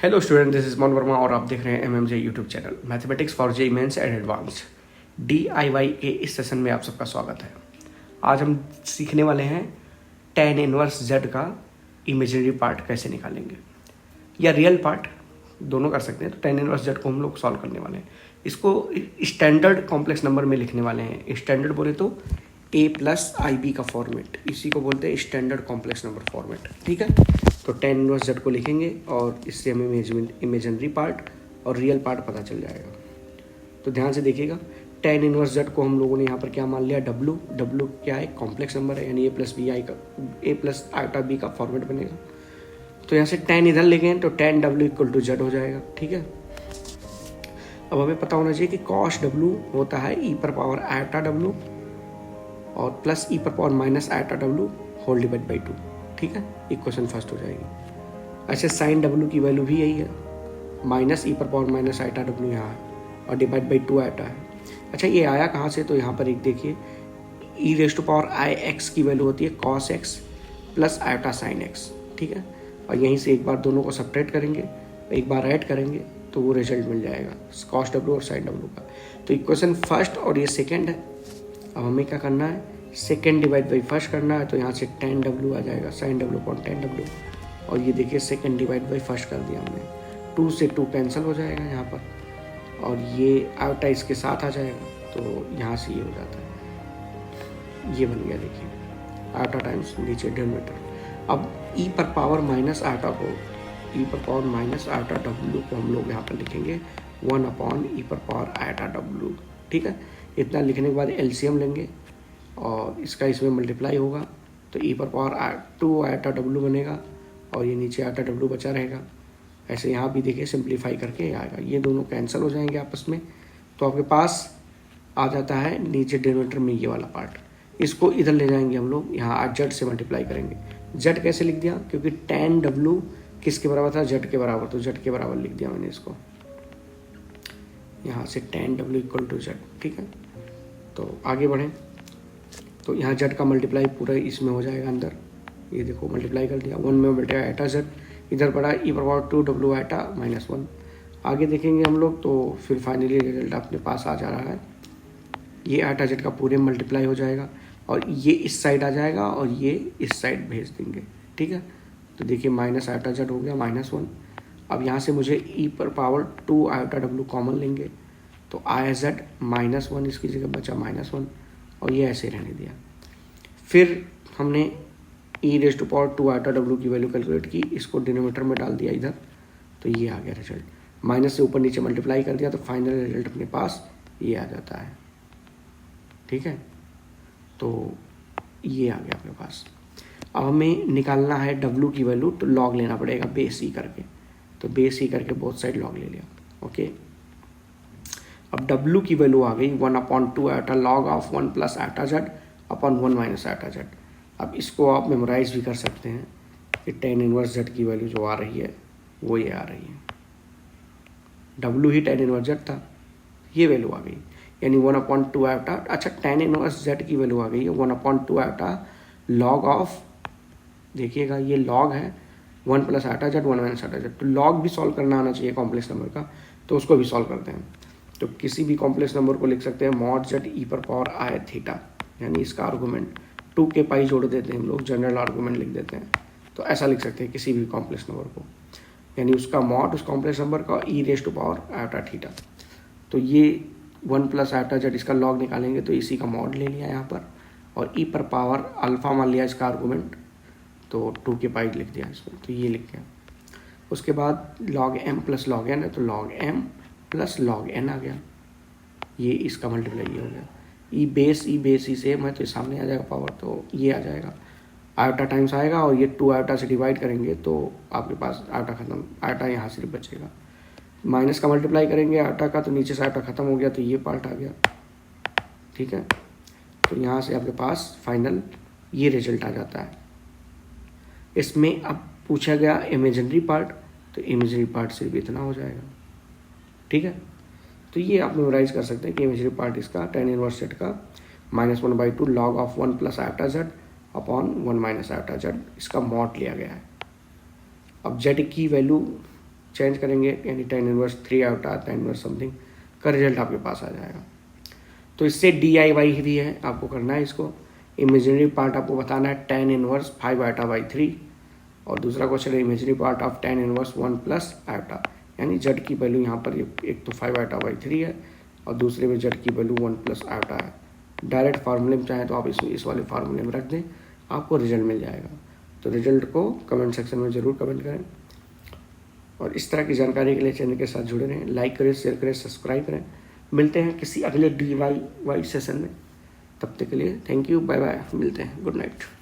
Hello student, this is Mohan Verma और आप देख रहे हैं MMJ YouTube channel mathematics for JEE mains and advanced DIY के इस सेशन में आप सबका स्वागत है। आज हम सीखने वाले हैं tan इनवर्स z का इमेजिनरी पार्ट कैसे निकालेंगे या रियल पार्ट, दोनों कर सकते हैं। तो tan इनवर्स z को हम लोग सॉल्व करने वाले हैं। इसको स्टैंडर्ड कॉम्प्लेक्स नंबर में लिखने वाले हैं। स्टैंडर्ड बोले तो a+IB का फॉर्मेट, इसी को बोलते हैं स्टैंडर्ड कॉम्प्लेक्स नंबर फॉर्मेट। ठीक है, तो tan इनवर्स z को लिखेंगे और इससे हमें इमेजिनरी पार्ट और रियल पार्ट पता चल जाएगा। तो ध्यान से देखिएगा, tan इनवर्स z को हम लोगों ने यहाँ पर क्या मान लिया, w क्या है, कॉम्प्लेक्स नंबर है, यानी a+i का फॉर्मेट बनेगा। तो यहाँ से tan इधर ले गए तो tan w = z हो जाएगा। ठीक है, अब हमें पता होना चाहिए कि cos w होता है e⁻i⁻w और plus e⁻−i⁻w whole divide by 2। ठीक है, इक्वेशन फर्स्ट हो जाएगी। अच्छा, साइन w की वैल्यू भी यही है, -e⁻−i⁻w यहाँ है और डिवाइड बाई 2 आइटा है। अच्छा, ये आया कहाँ से, तो यहाँ पर एक देखिए e⁻ix की वैल्यू होती है cos x plus iota sine x। ठीक है, और यहीं से एक बार दोनों को सब्ट्रैक्ट करेंगे, एक बार ऐड करेंगे तो वो रिजल्ट मिल जाएगा cos w और sin w का। तो इक्वेशन फर्स्ट और ये सेकेंड है। अब हमें क्या करना है, सेकेंड डिवाइड बाई फर्स्ट करना है। तो यहाँ से tan w आ जाएगा sin w upon tan w, और ये देखिए सेकेंड डिवाइड बाई फर्स्ट कर दिया हमने। 2 से 2 कैंसिल हो जाएगा यहाँ पर, और ये आइटा इसके साथ आ जाएगा, तो यहाँ से ये हो जाता है, ये बन गया। देखिए आइटा टाइम्स नीचे डिनोमिनेटर। अब e⁻−i⁻w को हम लोग यहाँ पर लिखेंगे 1/e⁻i⁻w। ठीक है, इतना लिखने के बाद एलसीएम लेंगे और इसका इसमें मल्टीप्लाई होगा तो e⁻2i⁻w बनेगा और ये नीचे i⁻w बचा रहेगा। ऐसे यहाँ भी देखिए सिंप्लीफाई करके आएगा, ये दोनों कैंसिल हो जाएंगे आपस में, तो आपके पास आ जाता है नीचे डिनोमिनेटर में ये वाला पार्ट। इसको इधर ले जाएंगे हम लोग, यहाँ z से मल्टीप्लाई करेंगे। z कैसे लिख दिया, क्योंकि tan w किसके बराबर था, z के बराबर, तो z के बराबर लिख दिया मैंने इसको, यहाँ से tan w = z। ठीक है, तो आगे बढ़ें तो यहाँ z का मल्टीप्लाई पूरा इसमें हो जाएगा अंदर। ये देखो मल्टीप्लाई कर दिया, 1 में बटेगा आइटा z, इधर पड़ा e⁻2w आइटा-1। आगे देखेंगे हम लोग तो फिर फाइनली रिजल्ट अपने पास आ जा रहा है। ये आइटा z का पूरे मल्टीप्लाई हो जाएगा और ये इस साइड आ जाएगा और ये इस साइड भेज देंगे। ठीक है, तो देखिए -i⁻z हो गया -1। अब यहाँ से मुझे e⁻2i⁻w कॉमन लेंगे तो iz -1 इसकी जगह बचा -1 और ये ऐसे रहने दिया। फिर हमने e⁻2i⁻w की वैल्यू कैलकुलेट की, इसको डिनोमिनेटर में डाल दिया इधर, तो ये आ गया रिजल्ट। माइनस से ऊपर नीचे मल्टीप्लाई कर दिया तो फाइनल रिजल्ट अपने पास ये आ जाता है। ठीक है, तो ये आ गया अपने पास। अब हमें निकालना है w की वैल्यू, तो लॉग लेना पड़ेगा बेस e करके, तो बेस e करके बोथ साइड लॉग ले लिया। ओके, अब w की वैल्यू आ गई 1/2 iota log of 1 + i⁻z upon 1 - i⁻z। अब इसको आप मेमोराइज भी कर सकते हैं कि tan इनवर्स z की वैल्यू जो आ रही है वो ये आ रही है, w ही tan इनवर्स z था, ये वैल्यू आ गई, यानी 1/2 आइटा। अच्छा, tan इनवर्स z की वैल्यू आ गई है 1/2 आइटा log ऑफ, देखिएगा ये log है 1 + i⁻z 1 - i⁻z। तो log भी सॉल्व करना आना चाहिए कॉम्प्लेक्स नंबर का, तो उसको भी सॉल्व करते हैं। तो किसी भी कॉम्प्लेक्स नंबर को लिख सकते हैं mod z e⁻i⁻θ, यानी इसका आर्गूमेंट 2 के पाई जोड़ देते हैं हम लोग, जनरल आर्गूमेंट लिख देते हैं। तो ऐसा लिख सकते हैं किसी भी कॉम्प्लेक्स नंबर को, यानी उसका मॉड उस कॉम्प्लेक्स नंबर का e⁻i⁻θ। तो ये 1 + i⁻z इसका लॉग निकालेंगे तो इसी का मॉड ले लिया यहाँ पर, और e⁻α मान लिया इसका आर्गूमेंट, तो 2 के पाई लिख दिया इसमें, तो ये लिख दिया। उसके बाद log m + log n है, तो log m + log n आ गया, ये इसका मल्टीप्लाई ये हो गया। ई बेस ई सेम है तो सामने आ जाएगा पावर, तो ये आ जाएगा, आइटा टाइम्स आएगा और ये 2 आइटा से डिवाइड करेंगे तो आपके पास आइटा खत्म, आइटा यहाँ से बचेगा। माइनस का मल्टीप्लाई करेंगे आइटा का तो नीचे से आइटा खत्म हो गया, तो ये पार्ट आ गया। ठीक है, तो यहाँ से आपके पास फाइनल ये रिजल्ट आ जाता है। इसमें अब पूछा गया इमेजिनरी पार्ट, तो इमेजिनरी पार्ट सिर्फ इतना हो जाएगा। ठीक है, तो ये आप मेमोराइज कर सकते हैं कि इमेजिनरी पार्ट इसका tan इनवर्स z का -1/2 log of 1 + i⁻z upon 1 - i⁻z, इसका मॉड लिया गया है। अब z की वैल्यू चेंज करेंगे यानी tan inverse 3 iota tan inverse something का रिजल्ट आपके पास आ जाएगा। तो इससे DIY भी है, आपको करना है इसको। इमेजिनरी पार्ट आपको बताना है tan इनवर्स 5 आयोटा बाई 3, और दूसरा क्वेश्चन है imaginary part of tan inverse 1 plus iota, यानी जेड की वैल्यू यहाँ पर एक तो 5 आयोटा बाई 3 है और दूसरे में जेड की वैल्यू 1 प्लस आयोटा है। डायरेक्ट फार्मूले में चाहें तो आप इस वाले फार्मूले में रख दें, आपको रिजल्ट मिल जाएगा। तो रिजल्ट को कमेंट सेक्शन में ज़रूर कमेंट करें, और इस तरह की जानकारी के लिए चैनल के साथ जुड़े रहें। लाइक करें, शेयर करें, सब्सक्राइब करें। मिलते हैं किसी अगले DIY सेशन में, तब तक के लिए थैंक यू, बाय बाय, मिलते हैं, गुड नाइट।